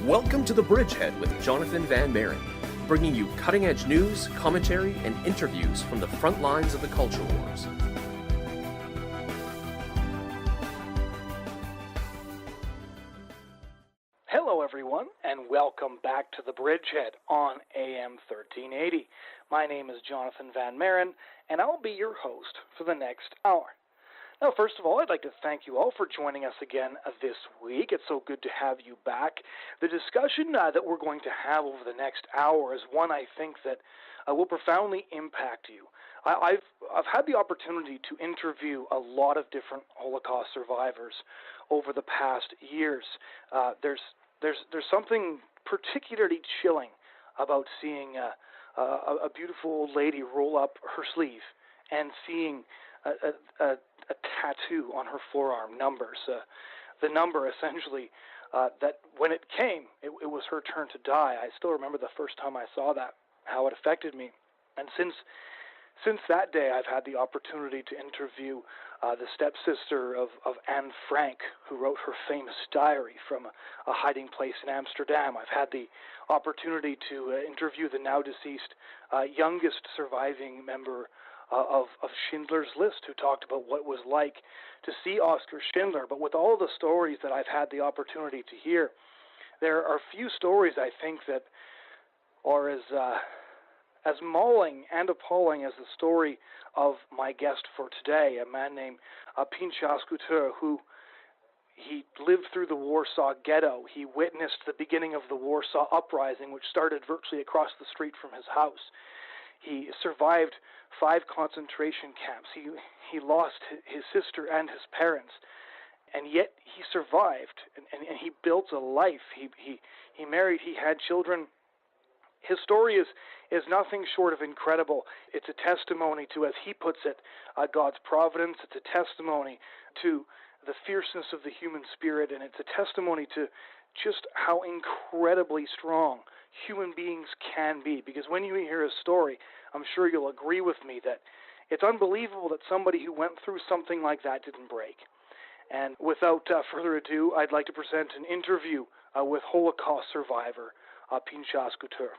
Welcome to the Bridgehead with Jonathon Van Maren, bringing you cutting-edge news, commentary, and interviews from the front lines of the culture wars. Hello everyone, and welcome back to the Bridgehead on AM 1380. My name is Jonathon Van Maren, and I'll be your host for the next hour. Now, first of all, I'd like to thank you all for joining us again this week. It's so good to have you back. The discussion that we're going to have over the next hour is one I think that will profoundly impact you. I've had the opportunity to interview a lot of different Holocaust survivors over the past years. There's something particularly chilling about seeing a beautiful old lady roll up her sleeve and seeing a tattoo on her forearm, numbers. The number, essentially, that when it came, it was her turn to die. I still remember the first time I saw that, how it affected me. And since that day, I've had the opportunity to interview the stepsister of Anne Frank, who wrote her famous diary from a hiding place in Amsterdam. I've had the opportunity to interview the now-deceased youngest surviving member of Schindler's List, who talked about what it was like to see Oskar Schindler. But with all the stories that I've had the opportunity to hear, there are few stories, I think, that are as mauling and appalling as the story of my guest for today, a man named Pinchas Gutter, who he lived through the Warsaw Ghetto. He witnessed the beginning of the Warsaw Uprising, which started virtually across the street from his house. He survived 5 concentration camps. He lost his sister and his parents, and yet he survived, and he built a life. He married, he had children. His story is nothing short of incredible. It's a testimony to, as he puts it, God's providence. It's a testimony to the fierceness of the human spirit, and it's a testimony to just how incredibly strong human beings can be. Because when you hear his story, I'm sure you'll agree with me that it's unbelievable that somebody who went through something like that didn't break. And without further ado, I'd like to present an interview with Holocaust survivor Pinchas Gutter.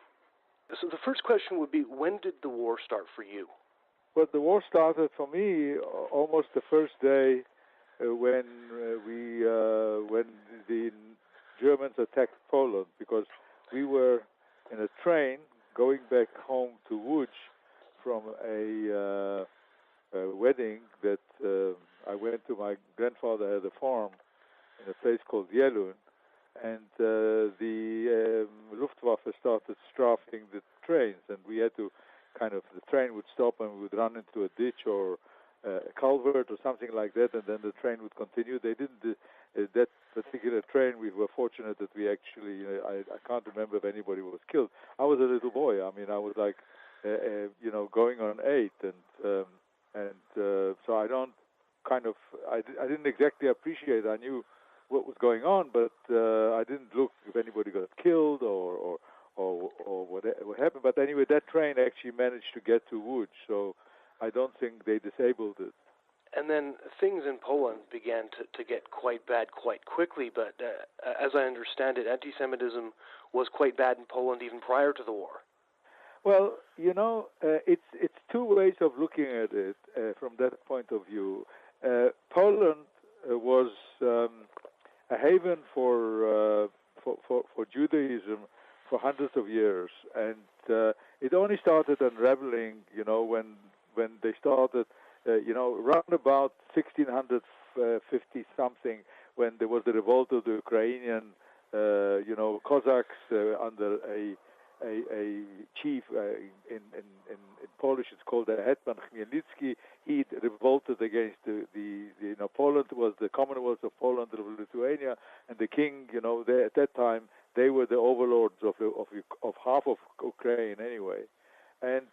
So the first question would be, when did the war start for you? Well, the war started for me almost the first day when the Germans attacked Poland, because we were in a train going back home to Łódź from a wedding that I went to. My grandfather had a farm in a place called Jelun, and the Luftwaffe started strafing the trains, and we had to the train would stop and we would run into a ditch or a culvert or something like that, and then the train would continue. They didn't, that particular train, we were fortunate that we actually, I can't remember if anybody was killed. I was a little boy. I mean, I was like, going on 8, and so I don't I didn't exactly appreciate. I knew what was going on, but I didn't look if anybody got killed or what happened. But anyway, that train actually managed to get to Łódź, so I don't think they disabled it. And then things in Poland began to get quite bad quite quickly, but as I understand it, anti-Semitism was quite bad in Poland even prior to the war. Well, it's two ways of looking at it from that point of view. Poland was a haven for Judaism for hundreds of years, and it only started unraveling, when they started, round about 1650 something, when there was the revolt of the Ukrainian, Cossacks under a chief in Polish. It's called the Hetman Chmielnicki. He revolted against the Poland was the Commonwealth of Poland and Lithuania, and the king, at that time they were the overlords of half of Ukraine anyway, and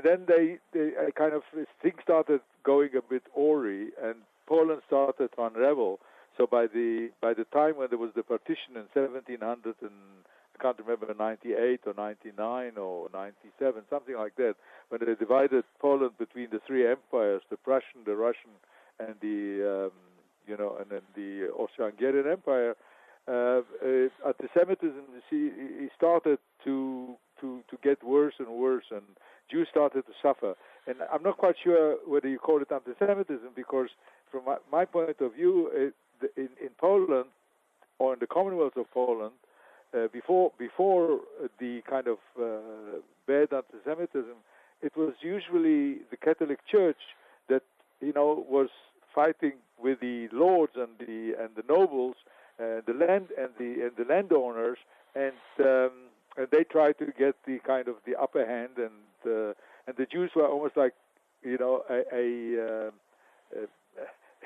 then they things started going a bit awry, and Poland started to unravel. So by the time when there was the partition in 1700 and I can't remember 98 or 99 or 97, something like that, when they divided Poland between the 3 empires, the Prussian, the Russian, and the and then the Austro-Hungarian Empire, anti-Semitism, you see, it started to get worse and worse, and Jews started to suffer. And I'm not quite sure whether you call it anti-Semitism, because from my point of view, in Poland, or in the Commonwealth of Poland, before the kind of bad anti-Semitism, it was usually the Catholic Church that was fighting with the lords and the nobles, the land and the landowners, and they tried to get the kind of the upper hand, and the Jews were almost like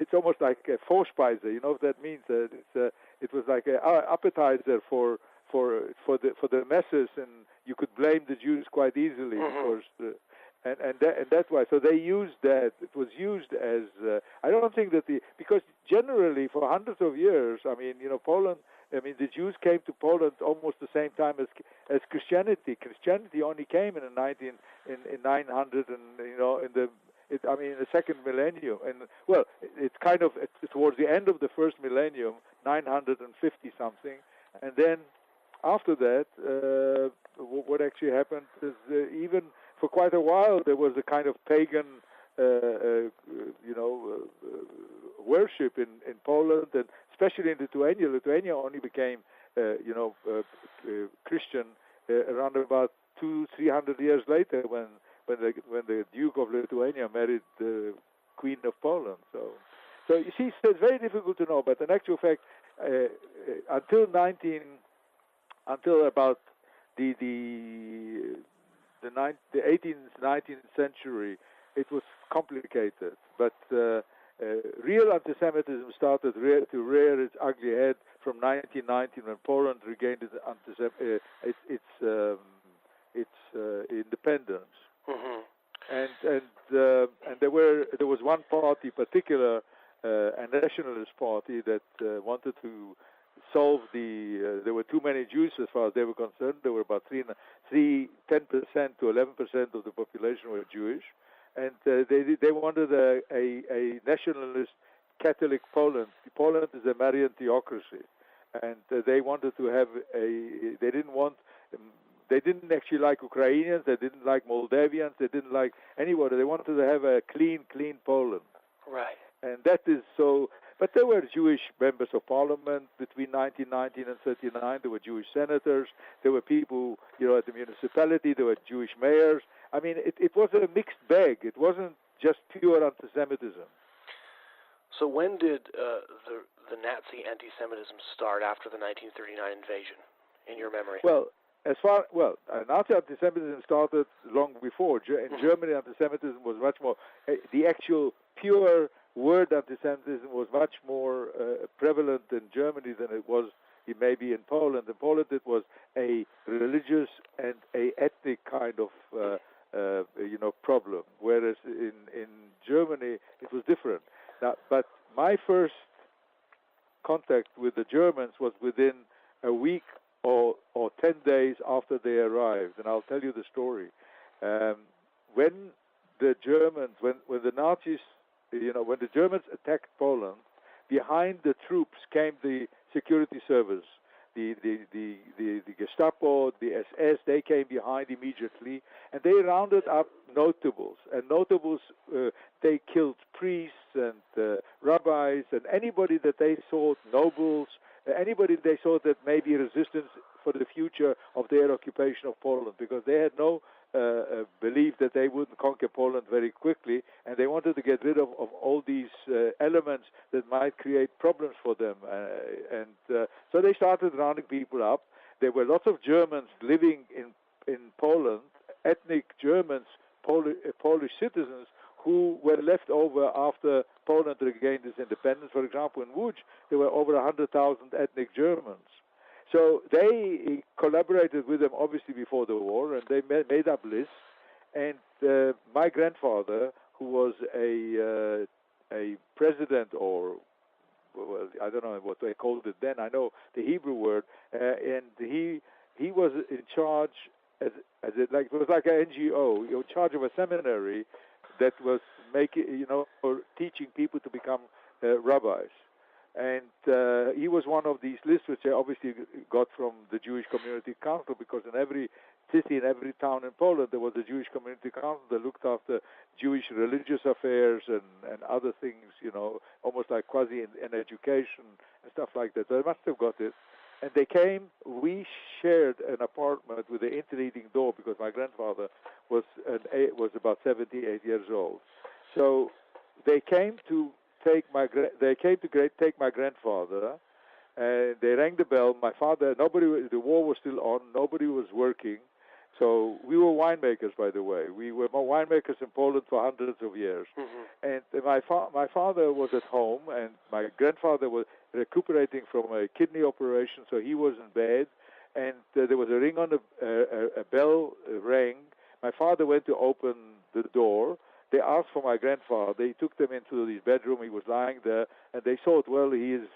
it's almost like a Vorspeiser. You know what that means? It was like an appetizer for the masses, and you could blame the Jews quite easily, because and that's why. So they used that. It was used as I don't think that because generally for hundreds of years, I mean, Poland. I mean, the Jews came to Poland almost the same time as Christianity. Christianity only came in 900, and in the second millennium. And well, it's kind of towards the end of the first millennium, 950 something, and then after that, what actually happened is even for quite a while there was a kind of pagan, worship in Poland, and especially in Lithuania. Lithuania only became, Christian around about 200-300 years later, when the Duke of Lithuania married the Queen of Poland. So you see, it's very difficult to know. But in actual fact, until about the 18th, 19th century, it was complicated. But real anti-Semitism started to rear its ugly head from 1919, when Poland regained its independence. And there was one party, particular, a nationalist party, that wanted to solve there were too many Jews as far as they were concerned. There were about 10% to 11% of the population were Jewish, and they wanted a nationalist Catholic Poland. Poland is a Marian theocracy, and they wanted to have they didn't actually like Ukrainians, they didn't like Moldavians, they didn't like anybody. They wanted to have a clean Poland. Right. And that is so. But there were Jewish members of parliament between 1919 and 1939. There were Jewish senators. There were people, at the municipality. There were Jewish mayors. I mean, it was a mixed bag. It wasn't just pure anti-Semitism. So when did the Nazi anti-Semitism start after the 1939 invasion, in your memory? Nazi anti-Semitism started long before. In Germany, anti-Semitism was much more. The actual pure word anti-Semitism was much more prevalent in Germany than it was maybe in Poland. In Poland, it was a religious and a ethnic kind of problem, whereas in Germany it was different. Now, but my first contact with the Germans was within a week or 10 days after they arrived, and I'll tell you the story. When the Germans, when the Nazis, when the Germans attacked Poland, behind the troops came the security service, the Gestapo, the SS. They came behind immediately, and they rounded up notables. And notables, they killed priests and rabbis and anybody that they thought, nobles, anybody they thought that may be resistance for the future of their occupation of Poland, because they had no belief that they wouldn't conquer Poland very quickly, and they wanted to get rid of all these elements that might create problems for them. So they started rounding people up. There were lots of Germans living in Poland, ethnic Germans, Polish citizens, who were left over after Poland regained its independence. For example, in Łódź, there were over 100,000 ethnic Germans. So they collaborated with them, obviously, before the war, and they made up lists. And my grandfather, who was a president, or well, I don't know what they called it then. I know the Hebrew word, and he was in charge it was like an NGO, in charge of a seminary that was making, or teaching people to become rabbis. And he was one of these lists, which I obviously got from the Jewish Community Council, because in every city, in every town in Poland, there was a Jewish Community Council that looked after Jewish religious affairs and other things, almost like quasi in education and stuff like that. So I must have got it. And they came, we shared an apartment with an interleading door because my grandfather was about 78 years old. So they came to take my grandfather, and they rang the bell. My father, the war was still on, nobody was working. So we were winemakers, by the way. We were winemakers in Poland for hundreds of years. Mm-hmm. And my father was at home, and my grandfather was recuperating from a kidney operation, so he was in bed. And there was a ring on a bell rang. My father went to open the door. They asked for my grandfather. They took them into his bedroom. He was lying there, and they thought, well, he's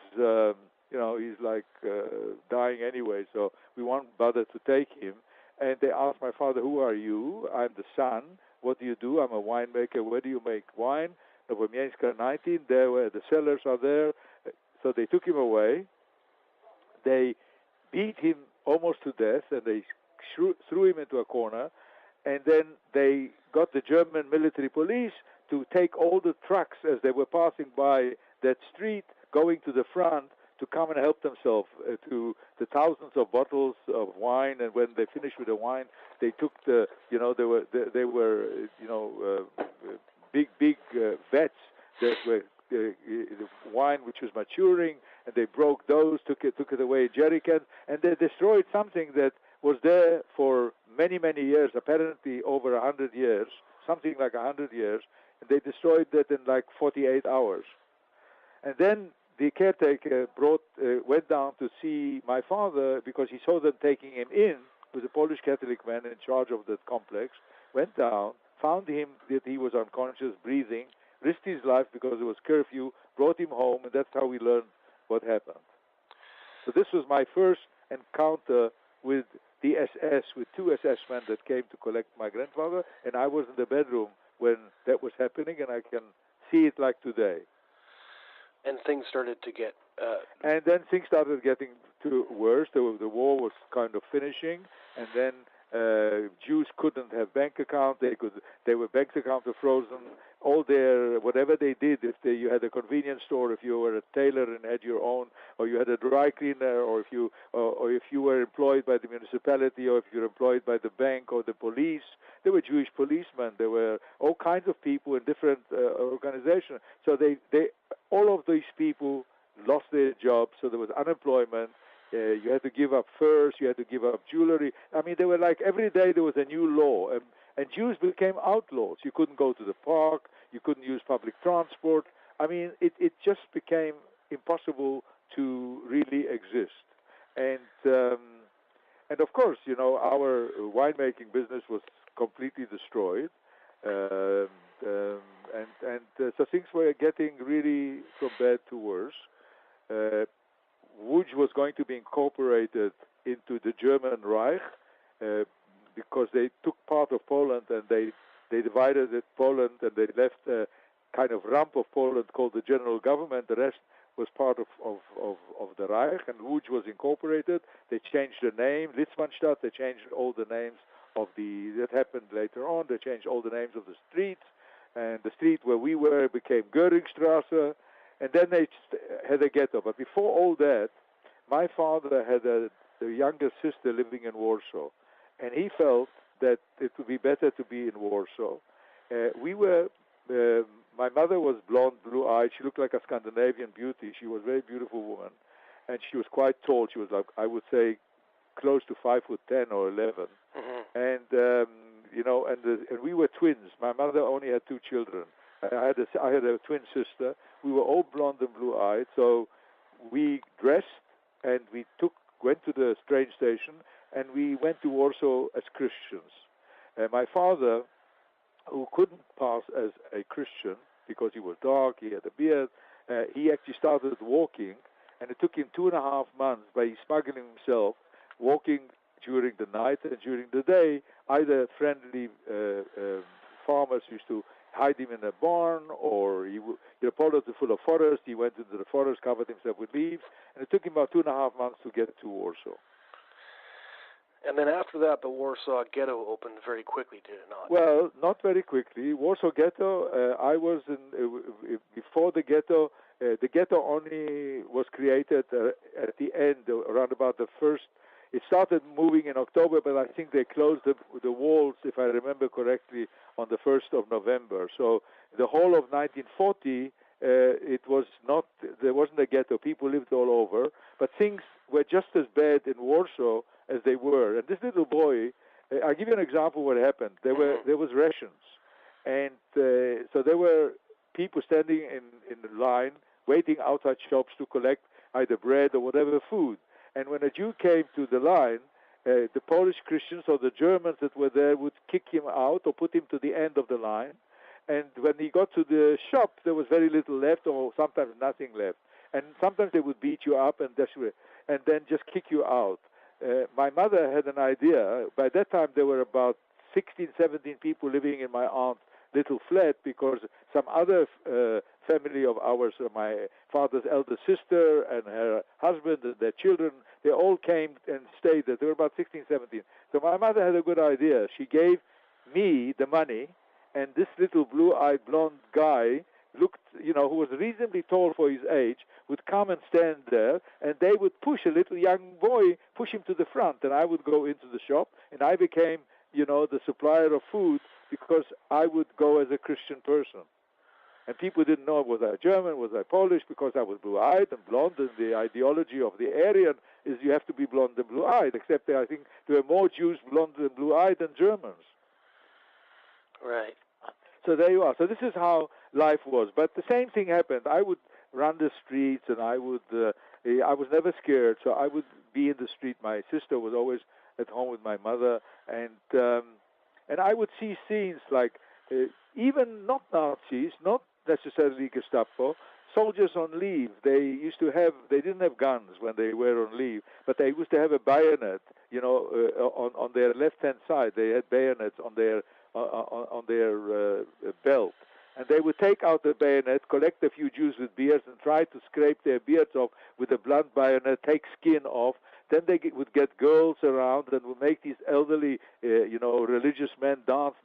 dying anyway, so we won't bother to take him. And they asked my father, who are you? I'm the son. What do you do? I'm a winemaker. Where do you make wine? Nowomiejska 19. There where the cellars are there. So they took him away. They beat him almost to death, and they threw him into a corner. And then they got the German military police to take all the trucks as they were passing by that street, going to the front, to come and help themselves to the thousands of bottles of wine. And when they finished with the wine, they took they were big vets that were wine which was maturing, and they broke those, took it away in jerrycans, and they destroyed something that was there for many years, apparently over 100 years, something like 100 years, and they destroyed that in like 48 hours. And then the caretaker went down to see my father because he saw them taking him in, with a Polish Catholic man in charge of that complex, went down, found him that he was unconscious, breathing, risked his life because it was curfew, brought him home, and that's how we learned what happened. So this was my first encounter with the SS, with two SS men that came to collect my grandfather, and I was in the bedroom when that was happening, and I can see it like today. And things started to get... And then things started getting worse. The war was kind of finishing, and then Jews couldn't have bank accounts. Their bank accounts were frozen. All their, whatever they did, you had a convenience store, if you were a tailor and had your own, or you had a dry cleaner, or if you were employed by the municipality, or if you were employed by the bank or the police, there were Jewish policemen. There were all kinds of people in different organizations. So all of these people lost their jobs. So there was unemployment. You had to give up furs. You had to give up jewelry. I mean, they were like every day there was a new law. And Jews became outlaws. You couldn't go to the park. You couldn't use public transport. I mean, it just became impossible to really exist. And of course, our winemaking business was completely destroyed. So things were getting really from bad to worse. Łódź was going to be incorporated into the German Reich, because they took part of Poland and they divided Poland, and they left a kind of rump of Poland called the General Government. The rest was part of the Reich, and Łódź was incorporated. They changed the name, Litzmannstadt. They changed all the names that happened later on. They changed all the names of the streets, and the street where we were became Göringstrasse, and then they had a ghetto. But before all that, my father had a younger sister living in Warsaw, and he felt that it would be better to be in Warsaw. My mother was blonde, blue-eyed. She looked like a Scandinavian beauty. She was a very beautiful woman, and she was quite tall. She was like, I would say, close to 5'10" or 11. Mm-hmm. And we were twins. My mother only had two children. I had a twin sister. We were all blonde and blue-eyed. So we dressed and we went to the train station, and we went to Warsaw as Christians. My father, who couldn't pass as a Christian because he was dark, he had a beard, he actually started walking, and it took him 2.5 months by smuggling himself, walking during the night and during the day. Either friendly farmers used to hide him in a barn, or Poland was full of forest. He went into the forest, covered himself with leaves, and it took him about 2.5 months to get to Warsaw. And then after that, the Warsaw Ghetto opened very quickly, did it not? Well, not very quickly. Warsaw Ghetto, I was before the ghetto. The ghetto only was created at the end, around about the first. It started moving in October, but I think they closed the walls, if I remember correctly, on the 1st of November. So the whole of 1940, it was not. There wasn't a ghetto. People lived all over, but things were just as bad in Warsaw as they were. And this little boy, I'll give you an example of what happened. There was rations, and so there were people standing in the line, waiting outside shops to collect either bread or whatever food. And when a Jew came to the line, the Polish Christians or the Germans that were there would kick him out or put him to the end of the line. And when he got to the shop, there was very little left, or sometimes nothing left. And sometimes they would beat you up and then just kick you out. My mother had an idea. By that time, there were about 16, 17 people living in my aunt's little flat, because some other family of ours, my father's elder sister and her husband and their children, they all came and stayed there. There were about 16, 17. So my mother had a good idea. She gave me the money, and this little blue-eyed blonde guy looked, who was reasonably tall for his age, would come and stand there, and they would push a little young boy, push him to the front, and I would go into the shop, and I became, the supplier of food, because I would go as a Christian person. And people didn't know, was I German, was I Polish, because I was blue-eyed and blonde, and the ideology of the Aryan is you have to be blonde and blue-eyed, except I think there were more Jews blonde and blue-eyed than Germans. Right. So there you are. So this is how life was. But the same thing happened. I would run the streets, and I was never scared, so I would be in the street. My sister was always at home with my mother, and I would see scenes like even not Nazis, not necessarily Gestapo, soldiers on leave. They didn't have guns when they were on leave, but they used to have a bayonet, on their left-hand side. They had bayonets on their belt. And they would take out the bayonet, collect a few Jews with beards, and try to scrape their beards off with a blunt bayonet, take skin off. Then they would get girls around and would make these elderly, religious men dance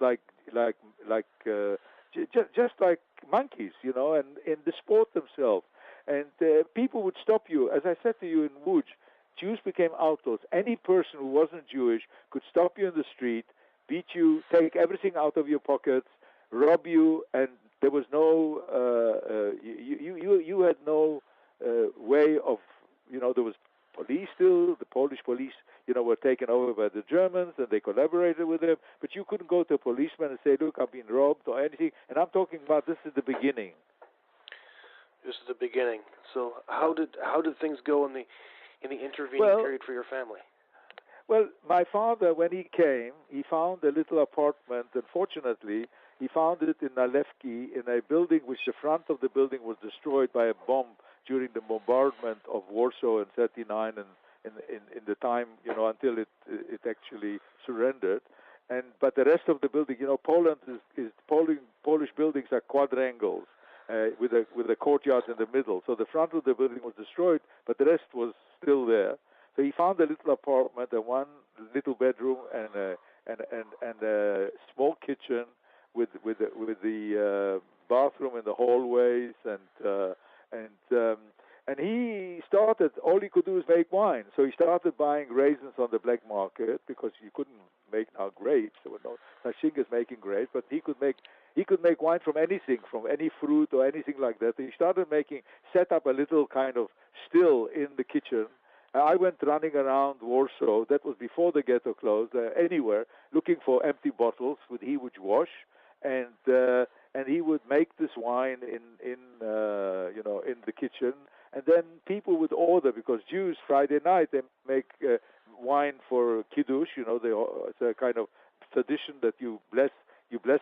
just like monkeys, and disport themselves. And people would stop you. As I said to you in Łódź, Jews became outlaws. Any person who wasn't Jewish could stop you in the street, beat you, take everything out of your pockets, rob you, and there was no, you had no way of, there was police still, the Polish police, were taken over by the Germans, and they collaborated with them, but you couldn't go to a policeman and say, look, I've been robbed or anything, and I'm talking about this is the beginning. This is the beginning. So how did things go in the intervening period for your family? Well, my father, when he came, he found a little apartment. Unfortunately, he found it in Nalewki, in a building which the front of the building was destroyed by a bomb during the bombardment of Warsaw in '39 and in the time, until it actually surrendered. But the rest of the building, Poland is Polish buildings are quadrangles with a courtyard in the middle. So the front of the building was destroyed, but the rest was still there. So he found a little apartment, and one little bedroom, and a small kitchen with the bathroom in the hallways, and he started. All he could do is make wine. So he started buying raisins on the black market, because you couldn't make now grapes. There were no such thing as making grapes, but he could make wine from anything, from any fruit or anything like that. He started set up a little kind of still in the kitchen. I went running around Warsaw. That was before the ghetto closed. Anywhere looking for empty bottles, he would wash, and he would make this wine in the kitchen. And then people would order, because Jews Friday night they make wine for kiddush. It's a kind of tradition that you bless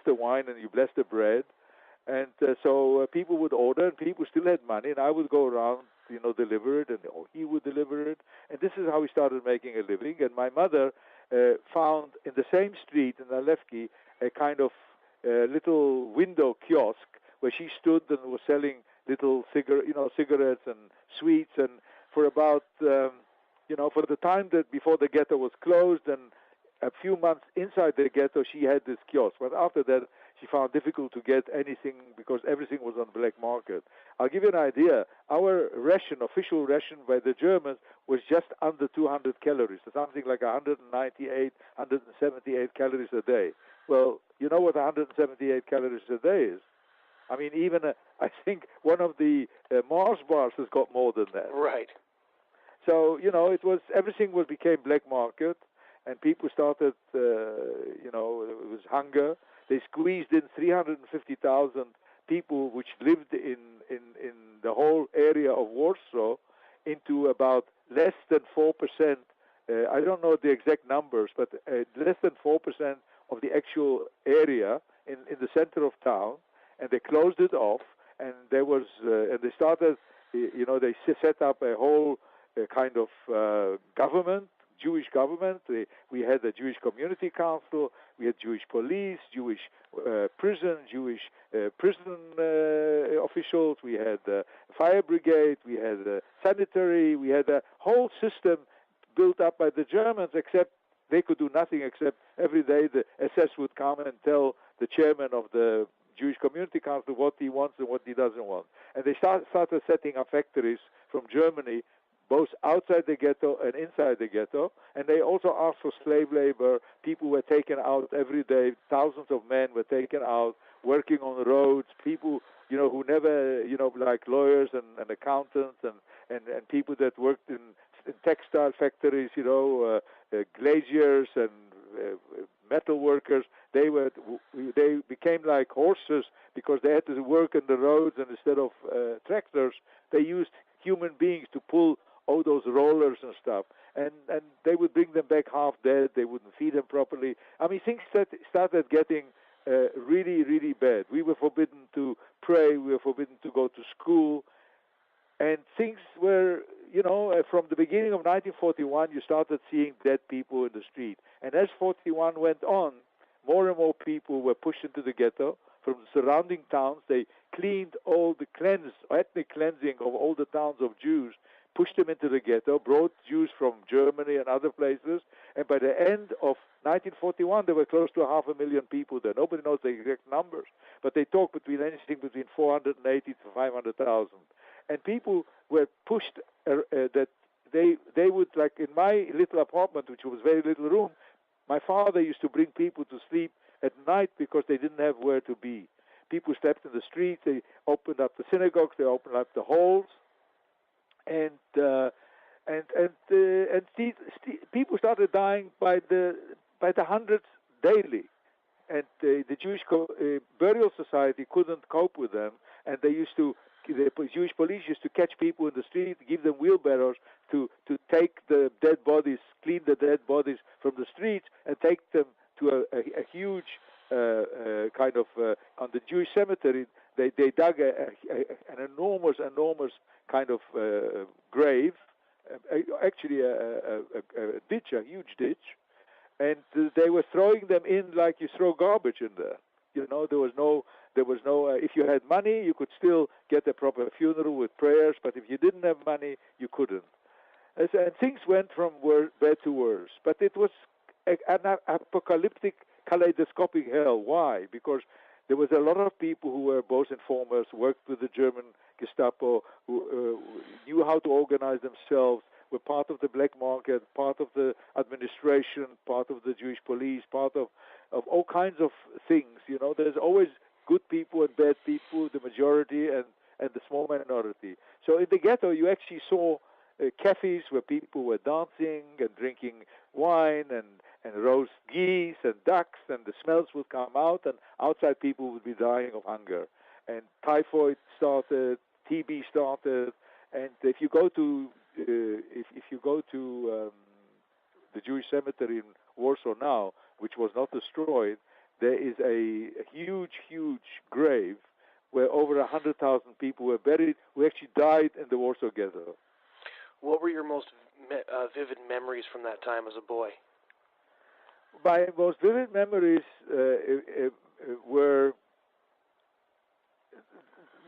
the wine and you bless the bread. And so people would order, and people still had money, and I would go around, deliver it, and he would deliver it. And this is how we started making a living. And my mother found in the same street in Nalewki a kind of little window kiosk where she stood and was selling little cigarettes and sweets. And for about, for the time that before the ghetto was closed and a few months inside the ghetto, she had this kiosk. But after that, she found difficult to get anything because everything was on the black market. I'll give you an idea. Our official ration by the Germans, was just under 200 calories, so something like 198, 178 calories a day. Well, you know what 178 calories a day is? I mean, even I think one of the Mars bars has got more than that. Right. So, everything became black market, and people started, it was hunger. They squeezed in 350,000 people which lived in the whole area of Warsaw into about less than 4%. I don't know the exact numbers, but less than 4% of the actual area in the center of town, and they closed it off. And there was, and they started, they set up a whole kind of government. Jewish government. We had a Jewish community council. We had Jewish police, Jewish prison, Jewish prison officials. We had fire brigade. We had sanitary. We had a whole system built up by the Germans, except they could do nothing except every day the SS would come and tell the chairman of the Jewish Community Council what he wants and what he doesn't want. And they started setting up factories from Germany, both outside the ghetto and inside the ghetto, and they also asked for slave labor. People were taken out every day. Thousands of men were taken out, working on roads. People, who never, like lawyers and accountants and people that worked in textile factories, glaziers and metal workers. They became like horses because they had to work on the roads, and instead of tractors, they used human beings to pull all those rollers and stuff, and they would bring them back half dead. They wouldn't feed them properly. I mean, things started getting really, really bad. We were forbidden to pray. We were forbidden to go to school, and things were, from the beginning of 1941, you started seeing dead people in the street. And as 41 went on, more and more people were pushed into the ghetto from the surrounding towns. They cleaned all the ethnic cleansing of all the towns of Jews, pushed them into the ghetto, brought Jews from Germany and other places, and by the end of 1941, there were close to 500,000 people there. Nobody knows the exact numbers, but they talk anything between 480 to 500,000. And people were pushed that they would, like in my little apartment, which was very little room, my father used to bring people to sleep at night because they didn't have where to be. People slept in the streets. They opened up the synagogues. They opened up the halls, and people started dying by the hundreds daily. And the Jewish burial society couldn't cope with them, and the Jewish police used to catch people in the street, give them wheelbarrows to take the dead bodies, clean the dead bodies from the streets, and take them to a huge kind of on the Jewish cemetery. They dug an enormous kind of grave, actually a ditch, a huge ditch, and they were throwing them in like you throw garbage in there. There was no. If you had money, you could still get a proper funeral with prayers, but if you didn't have money, you couldn't. And things went from bad to worse. But it was an apocalyptic, kaleidoscopic hell. Why? Because there was a lot of people who were both informers, worked with the German Gestapo, who knew how to organize themselves, were part of the black market, part of the administration, part of the Jewish police, part of all kinds of things. There's always good people and bad people, the majority and the small minority. So in the ghetto, you actually saw cafes where people were dancing and drinking wine and roast geese and ducks, and the smells would come out, and outside people would be dying of hunger. And typhoid started, TB started, and if you go to the Jewish cemetery in Warsaw now, which was not destroyed, there is a huge grave where over 100,000 people were buried who actually died in the Warsaw Ghetto. What were your most vivid memories from that time as a boy? My most vivid memories, were,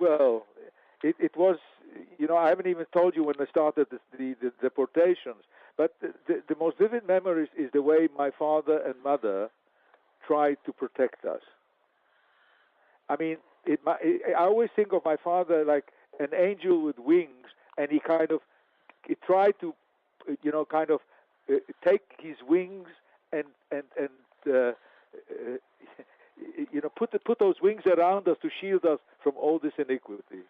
well, it was, I haven't even told you when I started the deportations, but the most vivid memories is the way my father and mother tried to protect us. I mean, I always think of my father like an angel with wings, and he tried to, take his wings and put those wings around us to shield us from all this iniquity.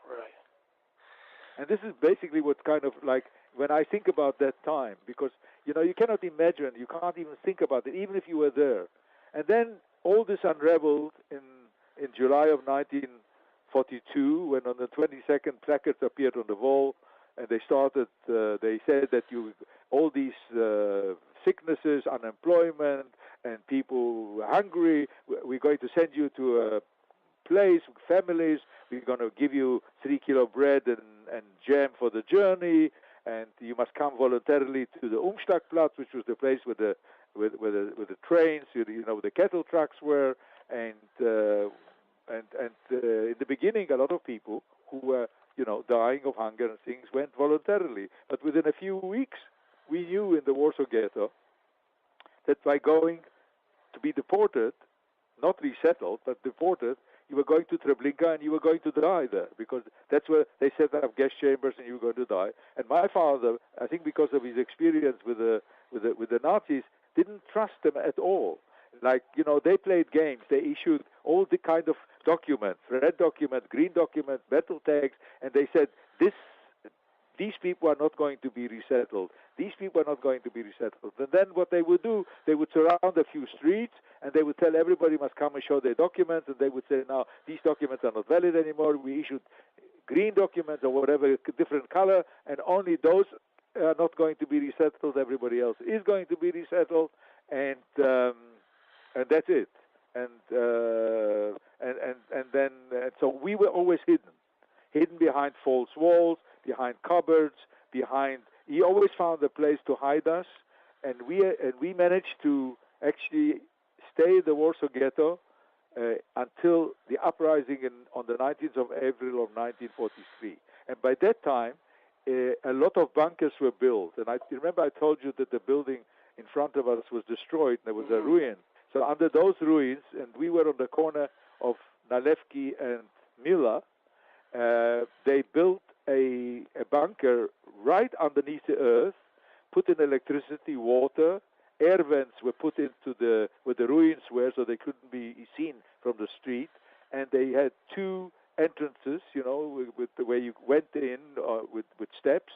Right. And this is basically what kind of like when I think about that time, because you cannot imagine, you can't even think about it, even if you were there. And then all this unraveled in July of 1942, when on the 22nd placards appeared on the wall, and they started. They said that all these sicknesses, unemployment, and people hungry. We're going to send you to a place, families. We're going to give you 3 kilo bread and jam for the journey, and you must come voluntarily to the Umschlagplatz, which was the place where the trains, the cattle trucks were, and in the beginning, a lot of people who were dying of hunger and things went voluntarily. But within a few weeks, we knew in the Warsaw Ghetto that by going to be deported, not resettled, but deported, you were going to Treblinka and you were going to die there, because that's where they set up gas chambers and you were going to die. And my father, I think because of his experience with the Nazis, didn't trust them at all. Like, they played games. They issued all the kind of documents, red document, green document, metal tags, and they said, these people are not going to be resettled. These people are not going to be resettled. And then what they would do, they would surround a few streets, and they would tell everybody must come and show their documents, and they would say, now, these documents are not valid anymore. We issued green documents or whatever, different color, and only those are not going to be resettled. Everybody else is going to be resettled, and that's it. And so we were always hidden behind false walls, behind cupboards, he always found a place to hide us, and we managed to actually stay in the Warsaw Ghetto until the uprising on the 19th of April of 1943. And by that time, a lot of bunkers were built. And I remember I told you that the building in front of us was destroyed, and there was a ruin. So under those ruins, and we were on the corner of Nalewki and Mila, they built a bunker right underneath the earth, put in electricity, water, air vents were put into where the ruins were, so they couldn't be seen from the street, and they had 2 entrances, with the way you went in with steps.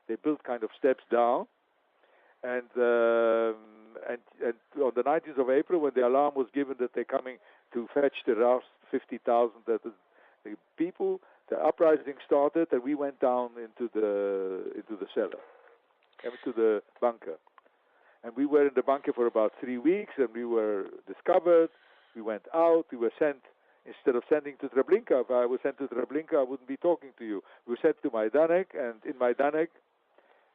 They built kind of steps down, and on the 19th of April, when the alarm was given that they're coming to fetch the last 50,000 people, the uprising started, and we went down into the cellar, into the bunker. And we were in the bunker for about 3 weeks, and we were discovered. We went out. We were sent, instead of sending to Treblinka, if I was sent to Treblinka, I wouldn't be talking to you. We were sent to Majdanek, and in Majdanek,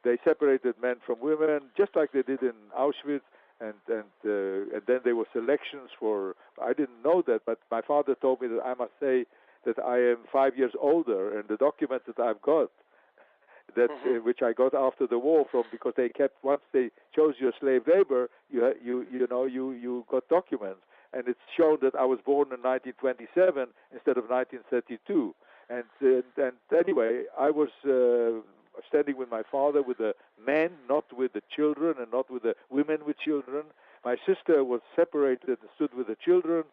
they separated men from women, just like they did in Auschwitz, and then there were selections for, I didn't know that, but my father told me that I must say that I am 5 years older, and the documents that I've got, which I got after the war because they kept, once they chose your slave labor, you got documents, and it's shown that I was born in 1927 instead of 1932, and anyway, I was standing with my father, with the men, not with the children, and not with the women with children. My sister was separated and stood with the children.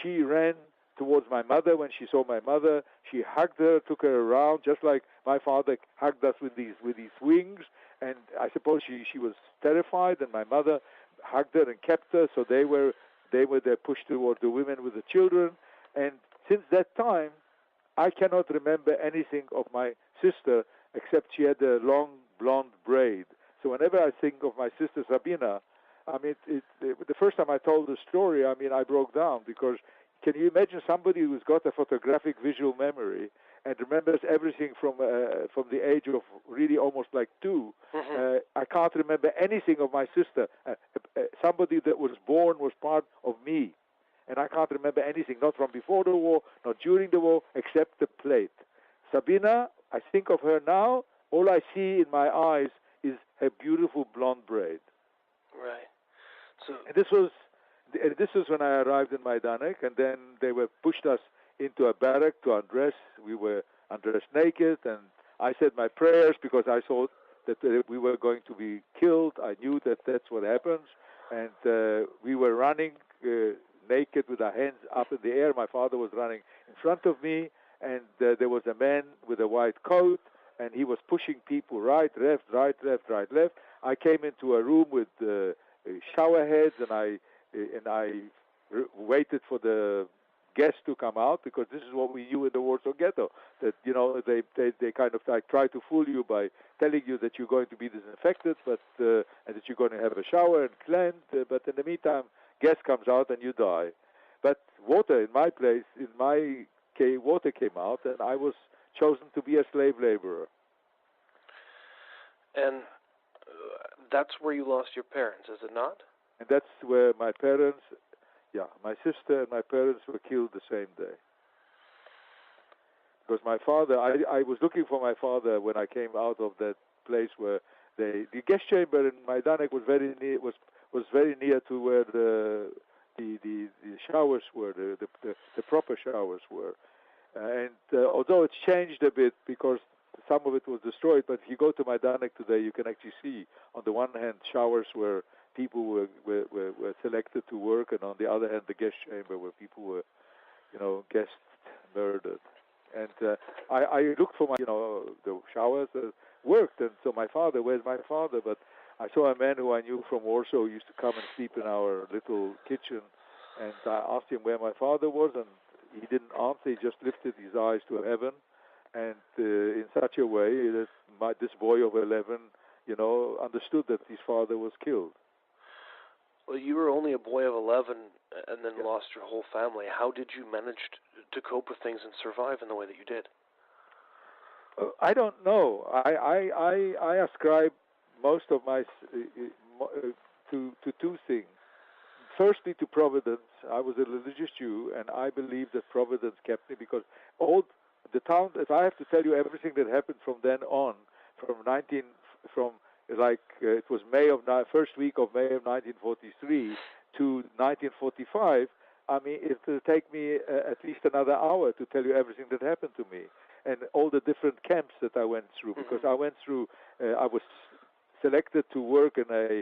She ran towards my mother when she saw my mother. She hugged her, took her around, just like my father hugged us with these wings. And I suppose she was terrified, and my mother hugged her and kept her. So they were there pushed toward the women with the children. And since that time, I cannot remember anything of my sister except she had a long blonde braid. So whenever I think of my sister Sabina, I mean, the first time I told the story, I mean, I broke down, because can you imagine somebody who's got a photographic visual memory and remembers everything from the age of really almost like 2? I can't remember anything of my sister. Somebody that was born was part of me. and I can't remember anything, not from before the war, not during the war, except the plate. Sabina, I think of her now, all I see in my eyes is her beautiful blonde braid. Right. So And this was when I arrived in Majdanek, and then they pushed us into a barrack to undress. We were undressed naked, and I said my prayers because I thought that we were going to be killed. I knew that that's what happens, and we were running naked with our hands up in the air. My father was running in front of me, and there was a man with a white coat, and he was pushing people right, left. I came into a room with shower heads, and I waited for the guests to come out, because this is what we knew in the Warsaw Ghetto, that they kind of like try to fool you by telling you that you're going to be disinfected, but and that you're going to have a shower and cleanse, but in the meantime, gas comes out and you die. But water in my place, water came out, and I was chosen to be a slave laborer. And that's where you lost your parents, is it not? And that's where my parents, my sister and my parents were killed the same day. Because my father, I was looking for my father when I came out of that place where the guest chamber in Majdanek was very near to where the showers were, the proper showers were. And although it's changed a bit because some of it was destroyed, but if you go to Majdanek today, you can actually see on the one hand showers where people were selected to work, and on the other hand the guest chamber where people were, guests murdered. And I looked for the showers worked, and so my father, where's my father? But I saw a man who I knew from Warsaw who used to come and sleep in our little kitchen, and I asked him where my father was, and he didn't answer. He just lifted his eyes to heaven, and in such a way that this boy of 11, understood that his father was killed. Well, you were only a boy of 11 and then lost your whole family. How did you manage to cope with things and survive in the way that you did? I don't know. I ascribe most of my to two things. Firstly, to providence. I was a religious Jew, and I believe that providence kept me, because all the town. If I have to tell you everything that happened from then on, it was first week of May of 1943 to 1945. I mean, it will take me at least another hour to tell you everything that happened to me, and all the different camps that I went through. Because I went through, I was selected to work in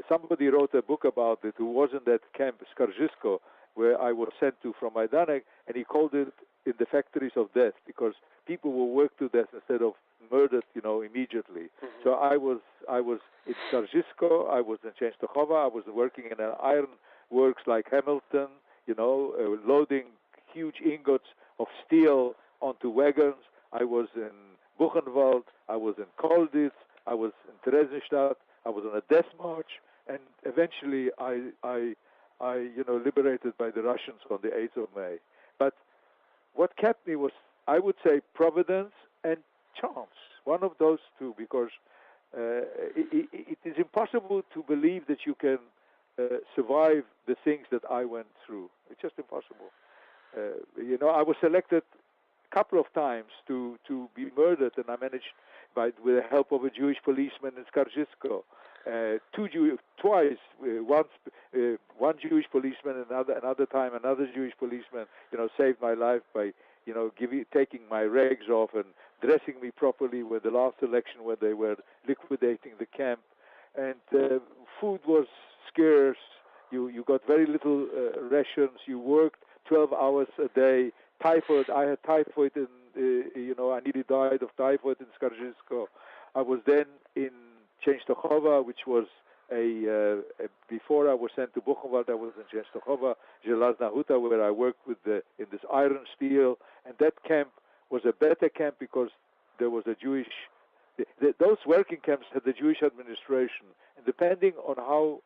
somebody wrote a book about it who was in that camp, Skarżysko, where I was sent to from Majdanek, and he called it in the factories of death, because people were worked to death instead of murdered, immediately. So I was in Skarżysko, I was in Częstochowa, I was working in an iron works like Hamilton, loading huge ingots of steel onto wagons. I was in Buchenwald, I was in Kolditz, I was in Theresienstadt, I was on a death march, and eventually I liberated by the Russians on the 8th of May. But what kept me was, I would say, providence and chance, one of those two, because it is impossible to believe that you can survive the things that I went through. It's just impossible. I was selected a couple of times to be murdered, and I managed with the help of a Jewish policeman in Skarżysko. Twice, once one Jewish policeman, another time another Jewish policeman, saved my life by, taking my rags off and dressing me properly with the last election when they were liquidating the camp. And food was scarce. You got very little rations. You worked 12 hours a day. Typhoid. I had typhoid I nearly died of typhoid in Skarżysko. I was then in Częstochowa, which was before I was sent to Buchenwald, I was in Częstochowa, Żelazna Huta, where I worked in this iron steel, and that camp was a better camp because there was a Jewish. Those working camps had the Jewish administration, and depending on how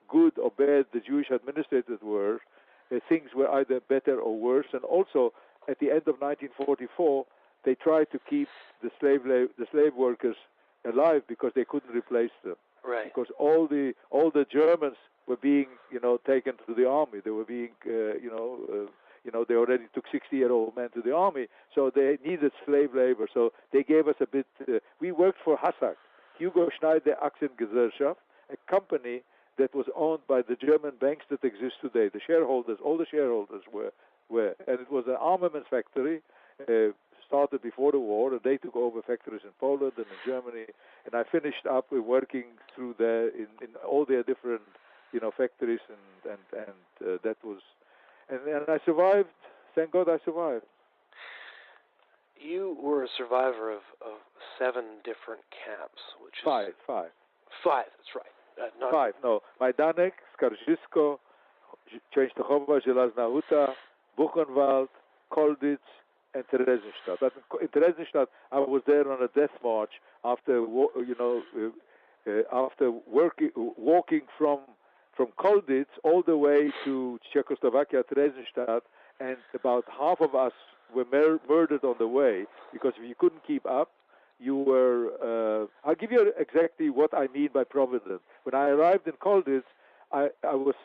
good or bad the Jewish administrators were, things were either better or worse. And also, at the end of 1944, they tried to keep the slave workers alive because they couldn't replace them. Right. Because all the Germans were being, taken to the army. They were being, they already took 60-year-old men to the army, so they needed slave labor. So they gave us a bit. We worked for Hassak, Hugo Schneider Aktiengesellschaft, a company that was owned by the German banks that exist today. The shareholders, all the shareholders were, and it was an armaments factory. Started before the war, and they took over factories in Poland and in Germany. And I finished up with working through there in all their different, factories, and that was, and I survived. Thank God I survived. You were a survivor of 7 different camps, which is Five. 5. That's right. Not 5. No, Majdanek, Skarżysko, Częstochowa, Żelazna Huta, Buchenwald, Kolditz, and Theresienstadt. In Theresienstadt, I was there on a death march after walking from Kolditz all the way to Czechoslovakia, Theresienstadt, and about half of us were murdered on the way because if you couldn't keep up, you were. I'll give you exactly what I mean by providence. When I arrived in Kolditz, I was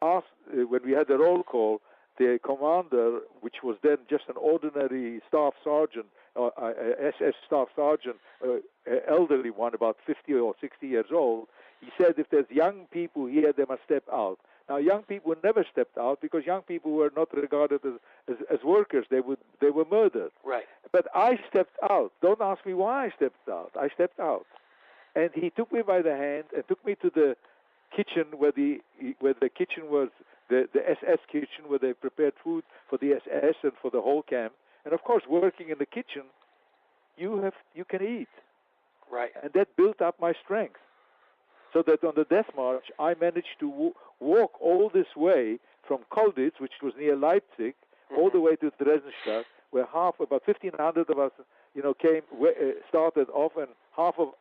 asked when we had the roll call. The commander, which was then just an ordinary staff sergeant, SS staff sergeant, elderly one, about 50 or 60 years old, he said if there's young people here, they must step out. Now, young people never stepped out because young people were not regarded as workers. They were murdered. Right. But I stepped out. Don't ask me why I stepped out. I stepped out. And he took me by the hand and took me to the kitchen where the kitchen was, the SS kitchen where they prepared food for the SS and for the whole camp. And of course, working in the kitchen, you can eat. Right. And that built up my strength. So that on the death march, I managed to walk all this way from Kolditz, which was near Leipzig, all the way to Theresienstadt, where about 1,500 of us, started off, and half of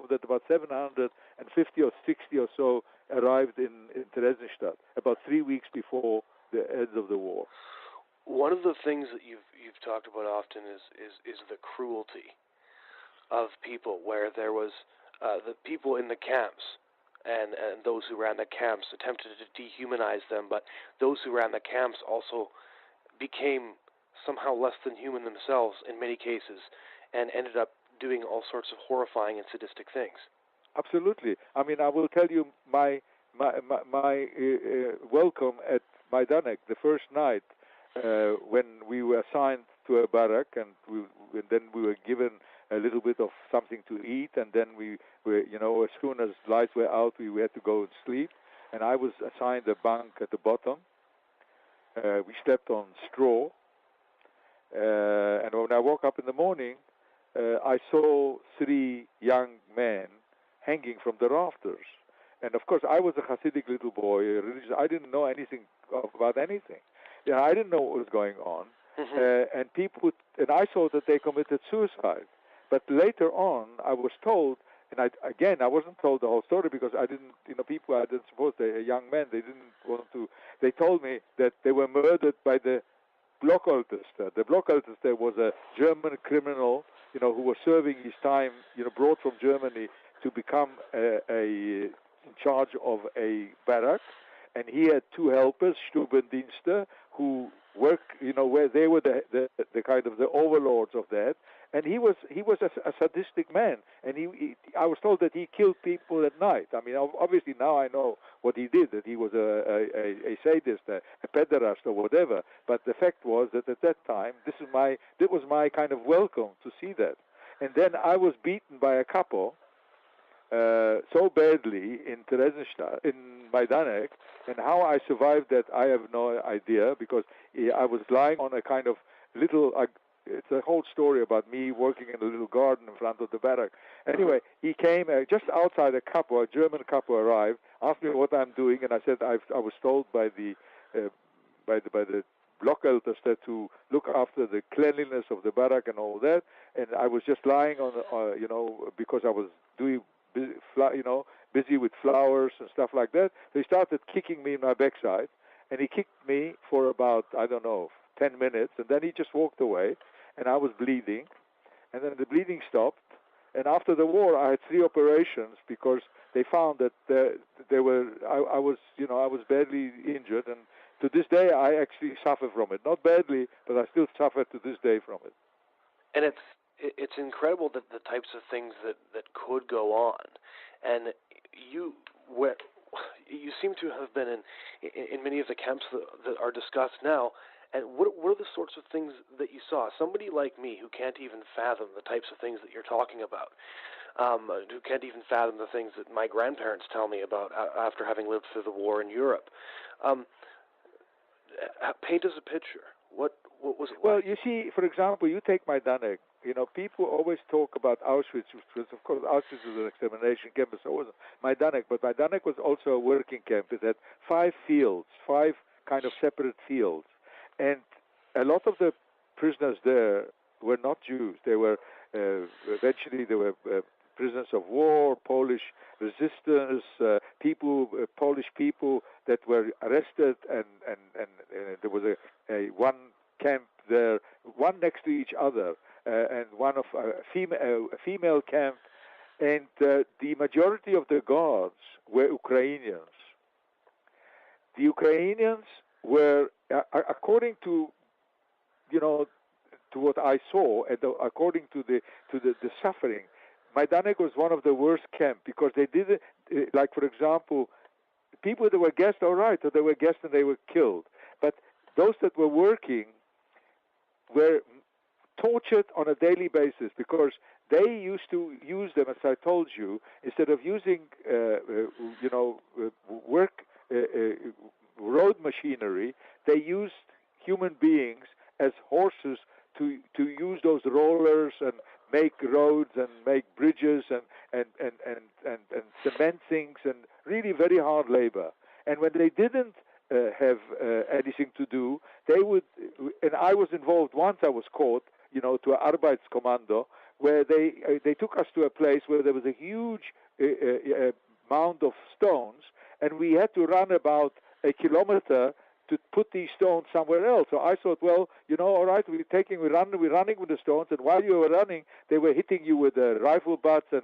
that, about 750 or 60 or so, arrived in Theresienstadt about 3 weeks before the end of the war. One of the things that you've talked about often is the cruelty of people, where there was the people in the camps and those who ran the camps attempted to dehumanize them, but those who ran the camps also became somehow less than human themselves in many cases and ended up doing all sorts of horrifying and sadistic things. Absolutely. I mean, I will tell you my welcome at Majdanek the first night when we were assigned to a barrack, and then we were given a little bit of something to eat, and then we were, as soon as lights were out, we had to go and sleep, and I was assigned a bunk at the bottom. We slept on straw, and when I woke up in the morning, I saw 3 young men hanging from the rafters. And of course, I was a Hasidic little boy, religious. I didn't know anything about anything. I didn't know what was going on. And I saw that they committed suicide. But later on, I was told, and I wasn't told the whole story because I didn't, I didn't suppose they're young men. They didn't want to. They told me that they were murdered by the Blockaltester. The Blockaltester was a German criminal, who was serving his time, brought from Germany to become in charge of a barrack, and he had 2 helpers, Stubendienste, who worked, where they were the kind of the overlords of that. And he was a sadistic man, and I was told that he killed people at night. I mean, obviously now I know what he did, that he was a sadist, a pederast or whatever. But the fact was that at that time, that was my kind of welcome to see that. And then I was beaten by a couple so badly in Theresienstadt, in Majdanek, and how I survived that I have no idea, because I was lying on a kind of little. It's a whole story about me working in a little garden in front of the barrack. Anyway, he came just outside a German couple arrived, asked me what I'm doing, and I said I was told by the Blockaltester to look after the cleanliness of the barrack and all that, and I was just lying on, because I was busy with flowers and stuff like that. So he started kicking me in my backside, and he kicked me for about 10 minutes, and then he just walked away, and I was bleeding, and then the bleeding stopped, And after the war, I had 3 operations because they found that I was badly injured, and to this day I actually suffer from it. Not badly, but I still suffer to this day from it. And it's incredible that the types of things that could go on, and you seem to have been in many of the camps that are discussed now. And what are the sorts of things that you saw? Somebody like me who can't even fathom the types of things that you're talking about, who can't even fathom the things that my grandparents tell me about after having lived through the war in Europe. Paint us a picture. What was it like? Well, you see, for example, you take Majdanek. People always talk about Auschwitz, which was, of course, Auschwitz was an extermination camp, so was Majdanek. But Majdanek was also a working camp. It had 5 fields, 5 kind of separate fields. And a lot of the prisoners there were not Jews. They were, eventually, they were prisoners of war, Polish resistance, Polish people that were arrested, and there was a one camp there, one next to each other, and one of a female camp, and the majority of the guards were Ukrainians. The Ukrainians were, according to what I saw, and according to the suffering, Majdanek was one of the worst camps because they did it, like, for example, people that were guests, all right, so they were guests and they were killed. But those that were working were tortured on a daily basis because they used to use them, as I told you, instead of using, road machinery, they used human beings as horses to use those rollers and make roads and make bridges and cement things, and really very hard labor. And when they didn't have anything to do, they would, and I was involved once. I was caught, to an Arbeitskommando, where they took us to a place where there was a huge mound of stones, and we had to run about a kilometer to put these stones somewhere else. So I thought, well, all right, we're running with the stones, and while you were running, they were hitting you with rifle butts and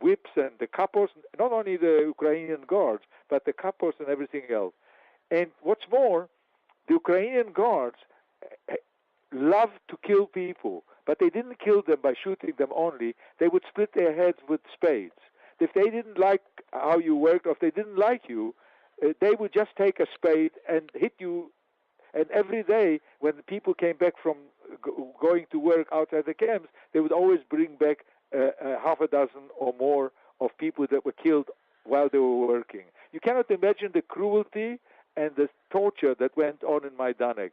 whips and the kapos, not only the Ukrainian guards, but the kapos and everything else. And what's more, the Ukrainian guards loved to kill people, but they didn't kill them by shooting them only. They would split their heads with spades. If they didn't like how you worked, or if they didn't like you, they would just take a spade and hit you. And every day, when the people came back from going to work outside the camps, they would always bring back half a dozen or more of people that were killed while they were working. You cannot imagine the cruelty and the torture that went on in Majdanek.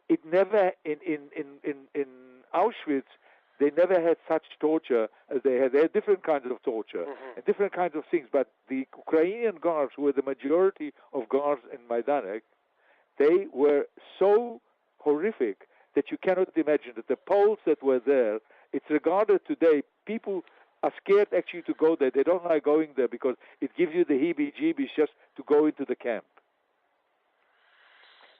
It never, in Auschwitz, they never had such torture as they had. They had different kinds of torture and different kinds of things. But the Ukrainian guards, who were the majority of guards in Majdanek, they were so horrific that you cannot imagine that the Poles that were there, it's regarded today, people are scared actually to go there. They don't like going there because it gives you the heebie-jeebies just to go into the camp.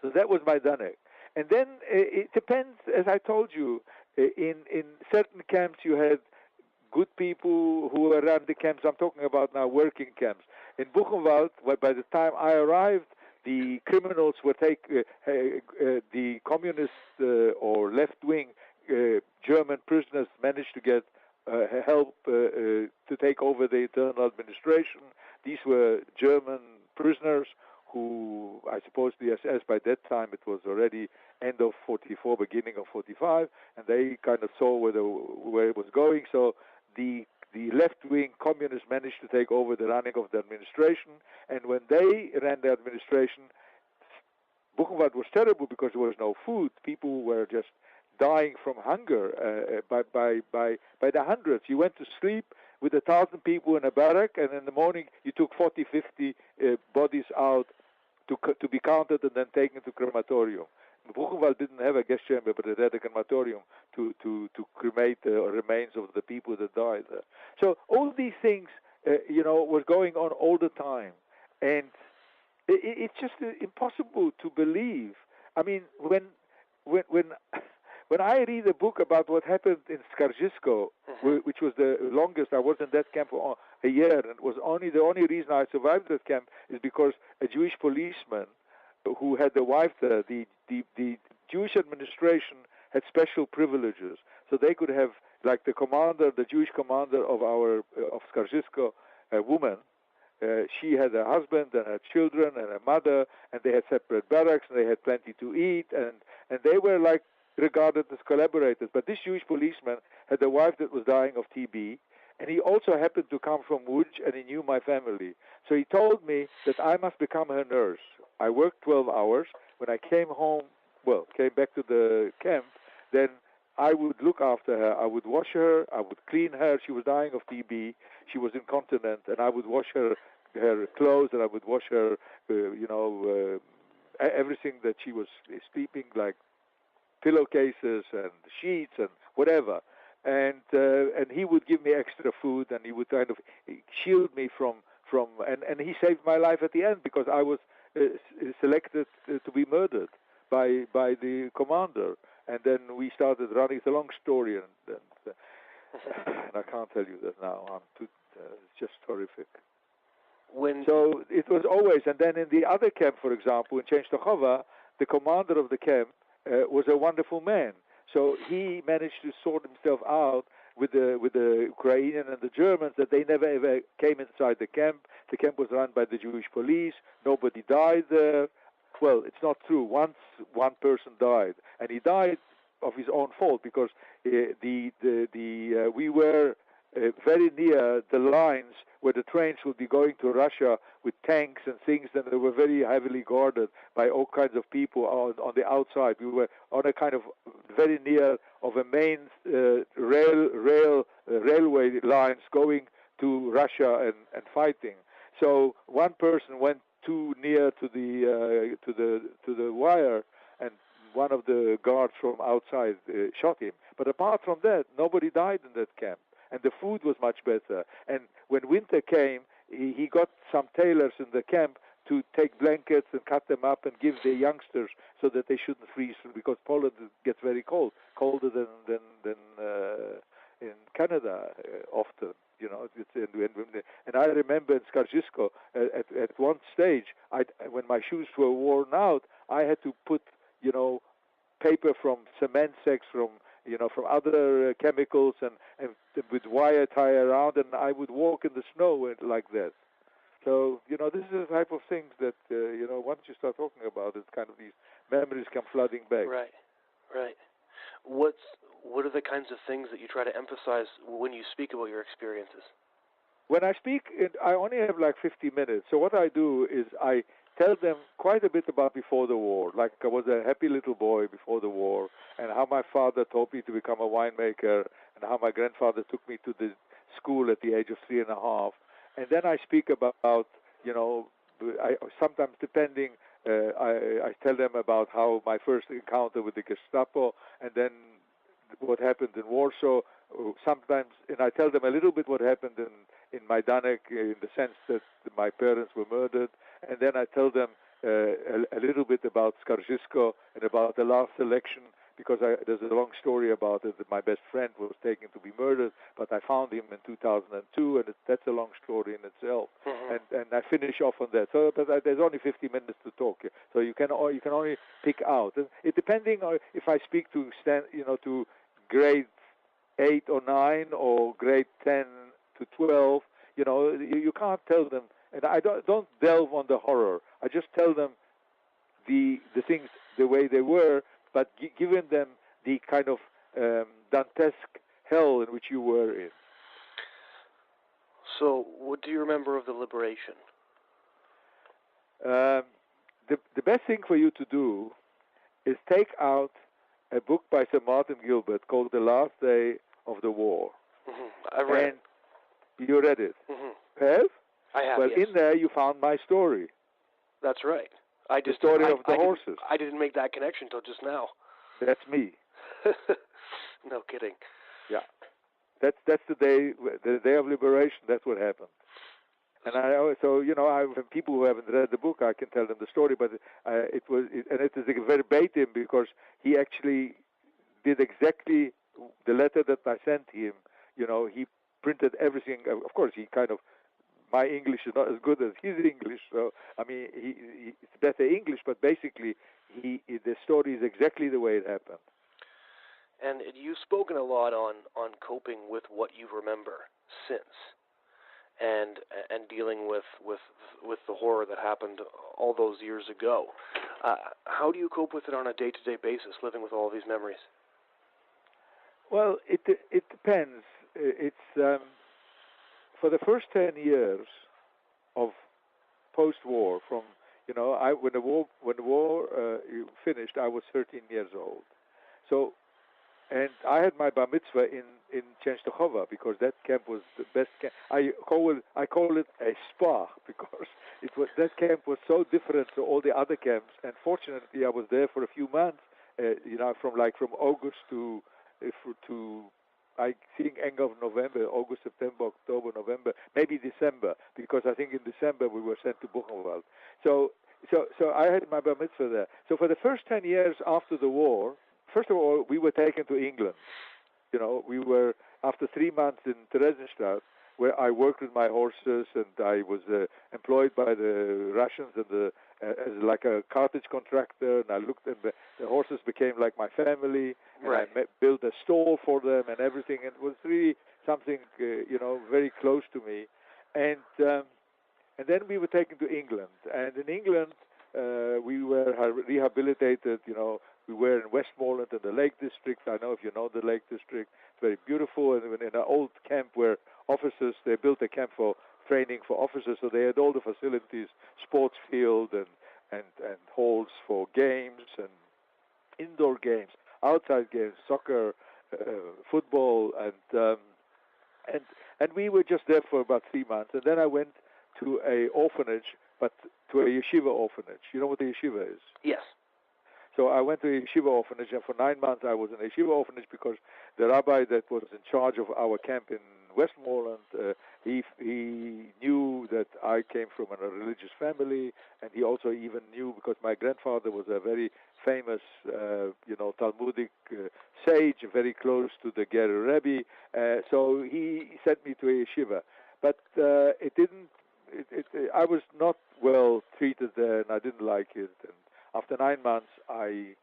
So that was Majdanek. And then it depends, as I told you, in certain camps you had good people who were around the camps. I'm talking about now working camps. In Buchenwald, by the time I arrived, the criminals were the communist or left-wing German prisoners managed to get help to take over the internal administration. These were German prisoners who, I suppose the SS, by that time it was already end of 44, beginning of 45, and they kind of saw where it was going. So the left-wing communists managed to take over the running of the administration, and when they ran the administration, Buchenwald was terrible because there was no food. People were just dying from hunger by the hundreds. You went to sleep with 1,000 people in a barrack, and in the morning you took 40, 50 bodies out to be counted and then taken to crematorium. Buchenwald didn't have a gas chamber, but it had a crematorium to cremate the remains of the people that died there. So all these things, was going on all the time, and it's just impossible to believe. I mean, when I read a book about what happened in Skarżysko which was the longest. I was in that camp for a year, and it was the only reason I survived that camp is because a Jewish policeman who had a wife there, the Jewish administration had special privileges, so they could have, like the Jewish commander of Skarżysko, a woman. She had a husband and her children and a mother, and they had separate barracks, and they had plenty to eat, and they were like regarded as collaborators. But this Jewish policeman had a wife that was dying of TB, and he also happened to come from Łódź, and he knew my family. So he told me that I must become her nurse. I worked 12 hours. When I came back to the camp, then I would look after her. I would wash her. I would clean her. She was dying of TB. She was incontinent, and I would wash her clothes, and I would wash her, everything that she was sleeping, like pillowcases and sheets and whatever. And he would give me extra food, and he would kind of shield me from and he saved my life at the end because I was selected to be murdered by the commander. And then we started running. It's a long story, and I can't tell you that now. It's just horrific. So it was always, and then in the other camp, for example, in Częstochowa, the commander of the camp was a wonderful man. So he managed to sort himself out with the Ukrainian and the Germans that they never ever came inside the camp. The camp was run by the Jewish police. Nobody died there. Well, it's not true. Once one person died, and he died of his own fault because we were very near the lines where the trains would be going to Russia with tanks and things, and they were very heavily guarded by all kinds of people on the outside. We were on a kind of very near of a main railway lines going to Russia and fighting. So one person went too near to the wire, and one of the guards from outside shot him. But apart from that, nobody died in that camp, and the food was much better. And when winter came, he got some tailors in the camp to take blankets and cut them up and give the youngsters so that they shouldn't freeze, because Poland gets very cold, colder than in Canada often. You know, and I remember in Skarżysko, at one stage, when my shoes were worn out, I had to put, paper from cement sacks, from other chemicals, and with wire tie around, and I would walk in the snow like that. So, this is the type of things that, once you start talking about it, kind of these memories come flooding back. Right. What are the kinds of things that you try to emphasize when you speak about your experiences? When I speak, I only have like 50 minutes. So what I do is I tell them quite a bit about before the war. Like I was a happy little boy before the war, and how my father taught me to become a winemaker, and how my grandfather took me to the school at the age of 3.5. And then I speak about, sometimes depending, I tell them about how my first encounter with the Gestapo, and then what happened in Warsaw. Sometimes, and I tell them a little bit what happened in Majdanek, in the sense that my parents were murdered, and then I tell them a little bit about Skarżysko and about the last election, because there's a long story about it, that my best friend was taken to be murdered, but I found him in 2002, and that's a long story in itself. Mm-hmm. And I finish off on that. So, but there's only 50 minutes to talk, so you can only pick out. And it depending on if I speak to to grade 8 or 9 or grade 10 to 12, you can't tell them. And I don't delve on the horror. I just tell them the things the way they were, but giving them the kind of Dantesque hell in which you were in. So, what do you remember of the liberation? The best thing for you to do is take out a book by Sir Martin Gilbert called The Last Day of the War. Mm-hmm. I read it. You read it? Mm-hmm. Have? I have, Well, yes. in there you found my story. That's right. The story of the horses. I didn't make that connection till just now. That's me. No kidding. Yeah. That's the day of liberation. That's what happened. And when people who haven't read the book, I can tell them the story, but it is verbatim, because he actually did exactly the letter that I sent him. he printed everything. Of course, he kind of, my English is not as good as his English, so I mean, it's better English, but basically, the story is exactly the way it happened. And you've spoken a lot on coping with what you remember since, and dealing with the horror that happened all those years ago. How do you cope with it on a day-to-day basis, living with all these memories? Well, it depends. It's for the first 10 years of post-war, from when the war finished, I was 13 years old. So, and I had my bar mitzvah in Częstochowa, because that camp was the best camp. I call it a spa, because that camp was so different to all the other camps. And fortunately, I was there for a few months. From August to I think end of November, August, September, October, November, maybe December, because I think in December we were sent to Buchenwald. So I had my bar mitzvah there. So for the first 10 years after the war, first of all, we were taken to England. We were, after 3 months in Theresienstadt, where I worked with my horses, and I was employed by the Russians as like a cartage contractor, and I looked, and the horses became like my family, and right. I built a stall for them and everything, and it was really something, very close to me. And then we were taken to England, and in England we were rehabilitated. We were in Westmoreland in the Lake District. I know if you know the Lake District, it's very beautiful. And in an old camp where officers, they built a camp for training for officers, so they had all the facilities, sports field and halls for games and indoor games, outside games, soccer, football, and we were just there for about 3 months. And then I went to a orphanage, but to a yeshiva orphanage. You know what a yeshiva is? Yes. So I went to a yeshiva orphanage, and for 9 months I was in a yeshiva orphanage, because the rabbi that was in charge of our camp in Westmoreland, he knew that I came from a religious family, and he also even knew, because my grandfather was a very famous, Talmudic sage, very close to the Gerer Rebbe. So he sent me to a yeshiva, but it didn't. I was not well treated there, and I didn't like it. And after 9 months, I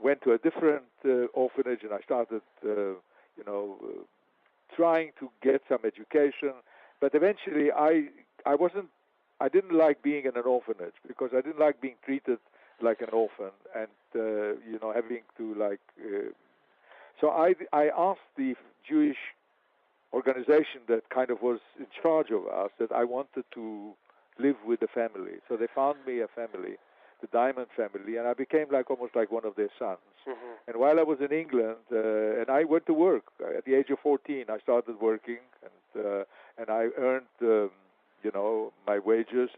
went to a different orphanage, and I started, trying to get some education. But eventually, I didn't like being in an orphanage, because I didn't like being treated like an orphan, and having to So I asked the Jewish organization that kind of was in charge of us that I wanted to live with the family. So they found me a family, the Diamond family, and I became almost like one of their sons. Mm-hmm. And while I was in England, and I went to work at the age of 14, I started working, and I earned, my wages,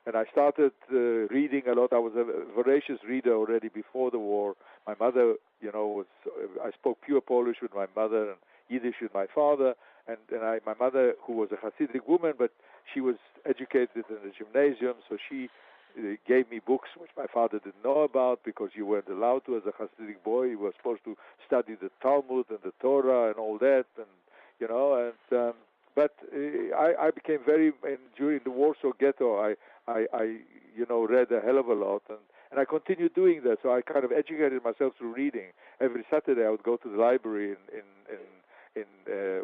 and I started reading a lot. I was a voracious reader already before the war. My mother, I spoke pure Polish with my mother and Yiddish with my father, and my mother, who was a Hasidic woman, but she was educated in the gymnasium, so she gave me books which my father didn't know about, because you weren't allowed to as a Hasidic boy. You were supposed to study the Talmud and the Torah and all that, but I became during the Warsaw Ghetto, I read a hell of a lot, and I continued doing that. So I kind of educated myself through reading. Every Saturday I would go to the library in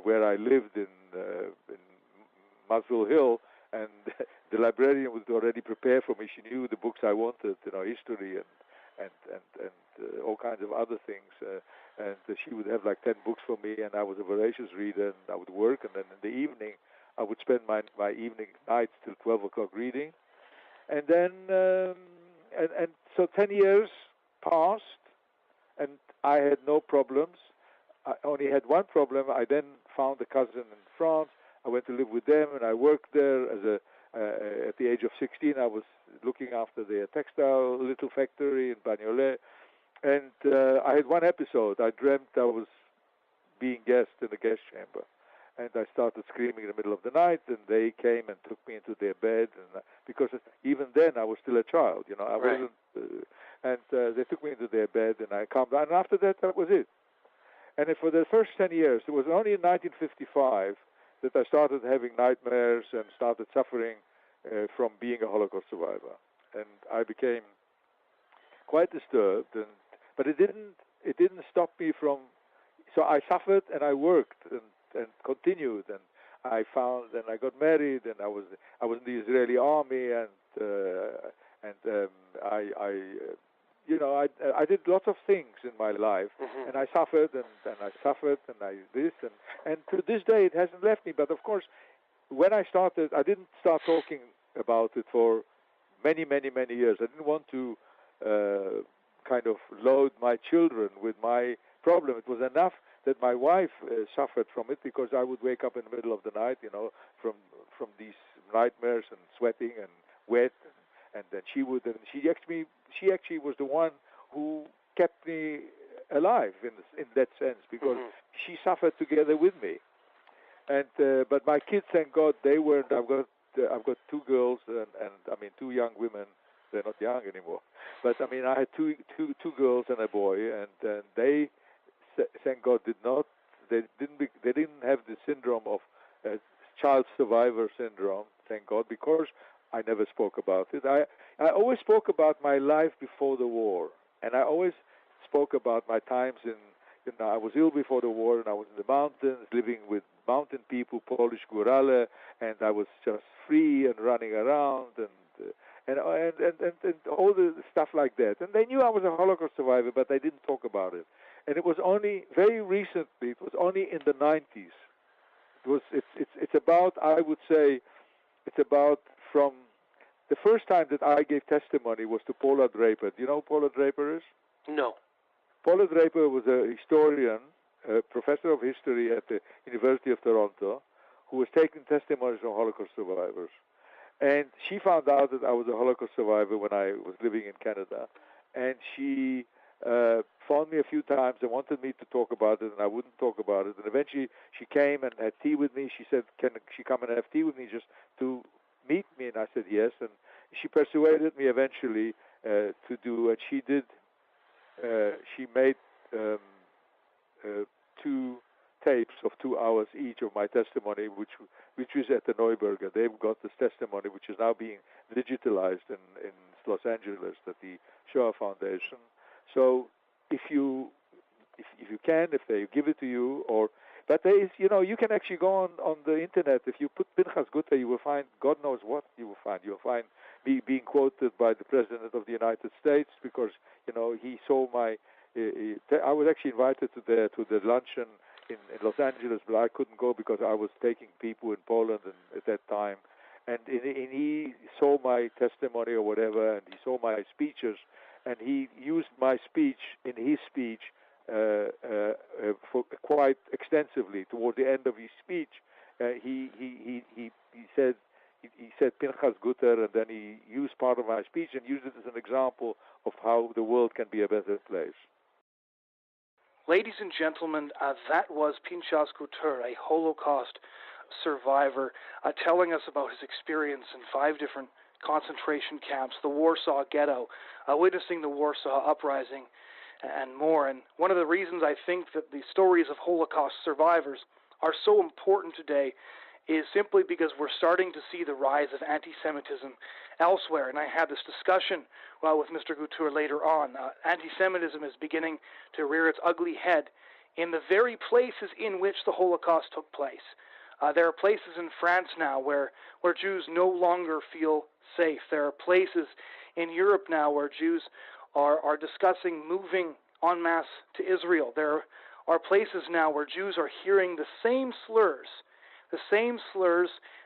where I lived in Muswell Hill, and the librarian was already prepared for me. She knew the books I wanted, history and all kinds of other things. And she would have 10 books for me, and I was a voracious reader, and I would work, and then in the evening I would spend my evening nights till 12 o'clock reading. And then, and so 10 years passed, and I had no problems. I only had one problem. I then found a cousin in France. I went to live with them, and I worked there at the age of 16. I was looking after their textile little factory in Bagnolet. And I had one episode. I dreamt I was being gassed in the gas chamber. And I started screaming in the middle of the night, and they came and took me into their bed. And because even then I was still a child, I wasn't. And they took me into their bed, and I calmed down. And after that was it. And for the first 10 years, it was only in 1955 that I started having nightmares and started suffering from being a Holocaust survivor. And I became quite disturbed, but it didn't stop me from. So I suffered and I worked and continued, and I got married, and I was in the Israeli army, and I did lots of things in my life, and I suffered and I suffered and and to this day it hasn't left me. But of course, when I started, I didn't start talking about it for many years. I didn't want to kind of load my children with my problem. It was enough that my wife suffered from it, because I would wake up in the middle of the night, from these nightmares and sweating and wet, and then she actually was the one who kept me alive in that sense, because she suffered together with me. And but my kids, thank God, they weren't. I've got two girls and I mean 2 young women. They're not young anymore, but I mean I had two girls and a boy, and they, thank God, they didn't have the syndrome of child survivor syndrome, thank God, because I never spoke about it. I always spoke about my life before the war, and I always spoke about my times I was ill before the war, and I was in the mountains living with mountain people, Polish górale, and I was just free and running around and all the stuff like that. And they knew I was a Holocaust survivor, but they didn't talk about it. And it was only very recently. It was only in the 90s. It's about, I would say, it's about from the first time that I gave testimony was to Paula Draper. Do you know who Paula Draper is? No. Paula Draper was a historian, a professor of history at the University of Toronto, who was taking testimonies from Holocaust survivors. And she found out that I was a Holocaust survivor when I was living in Canada. And she phoned me a few times and wanted me to talk about it, and I wouldn't talk about it. And eventually she came and had tea with me. She said, can she come and have tea with me just to meet me? And I said yes. And she persuaded me eventually to do, and she did. She made 2 tapes of 2 hours each of my testimony, which is at the Neuberger. They've got this testimony, which is now being digitalized in Los Angeles at the Shoah Foundation. So if they give it to you, but there is, you can actually go on the internet. If you put Pinchas Gutter, you will find God knows what you will find. You'll find me being quoted by the President of the United States, because he saw my. I was actually invited to the luncheon in Los Angeles, but I couldn't go because I was taking people in Poland at that time. And he saw my testimony or whatever, and he saw my speeches, and he used my speech in his speech for quite extensively. Toward the end of his speech, he said Pinchas Gutter, and then he used part of my speech and used it as an example of how the world can be a better place. Ladies and gentlemen, that was Pinchas Gutter, a Holocaust survivor, telling us about his experience in 5 different concentration camps, the Warsaw Ghetto, witnessing the Warsaw Uprising, and more. And one of the reasons I think that the stories of Holocaust survivors are so important today is simply because we're starting to see the rise of anti-Semitism elsewhere. And I had this discussion with Mr. Gutter later on. Anti-Semitism is beginning to rear its ugly head in the very places in which the Holocaust took place. There are places in France now where Jews no longer feel safe. There are places in Europe now where Jews are discussing moving en masse to Israel. There are places now where Jews are hearing the same slurs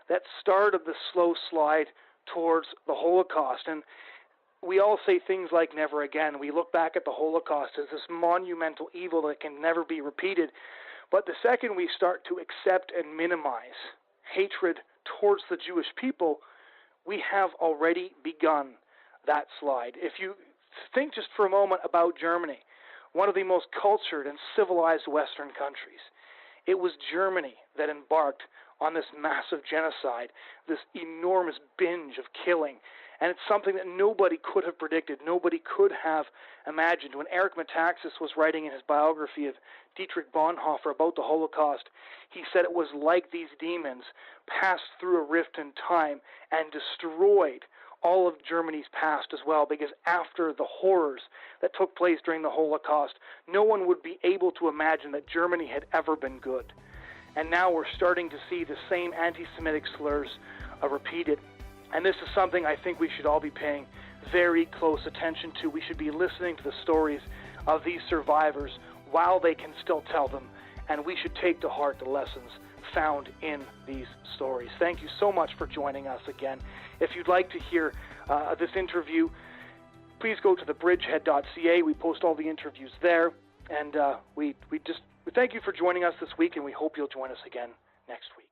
that started the slow slide towards the Holocaust. And we all say things like never again. We look back at the Holocaust as this monumental evil that can never be repeated. But the second we start to accept and minimize hatred towards the Jewish people, we have already begun that slide. If you think just for a moment about Germany, one of the most cultured and civilized Western countries, it was Germany that embarked on this massive genocide, this enormous binge of killing. And it's something that nobody could have predicted, nobody could have imagined. When Eric Metaxas was writing in his biography of Dietrich Bonhoeffer about the Holocaust, he said it was like these demons passed through a rift in time and destroyed all of Germany's past as well, because after the horrors that took place during the Holocaust, no one would be able to imagine that Germany had ever been good. And now we're starting to see the same anti-Semitic slurs repeated. And this is something I think we should all be paying very close attention to. We should be listening to the stories of these survivors while they can still tell them, and we should take to heart the lessons found in these stories. Thank you so much for joining us again. If you'd like to hear this interview, please go to thebridgehead.ca. We post all the interviews there, and we thank you for joining us this week, and we hope you'll join us again next week.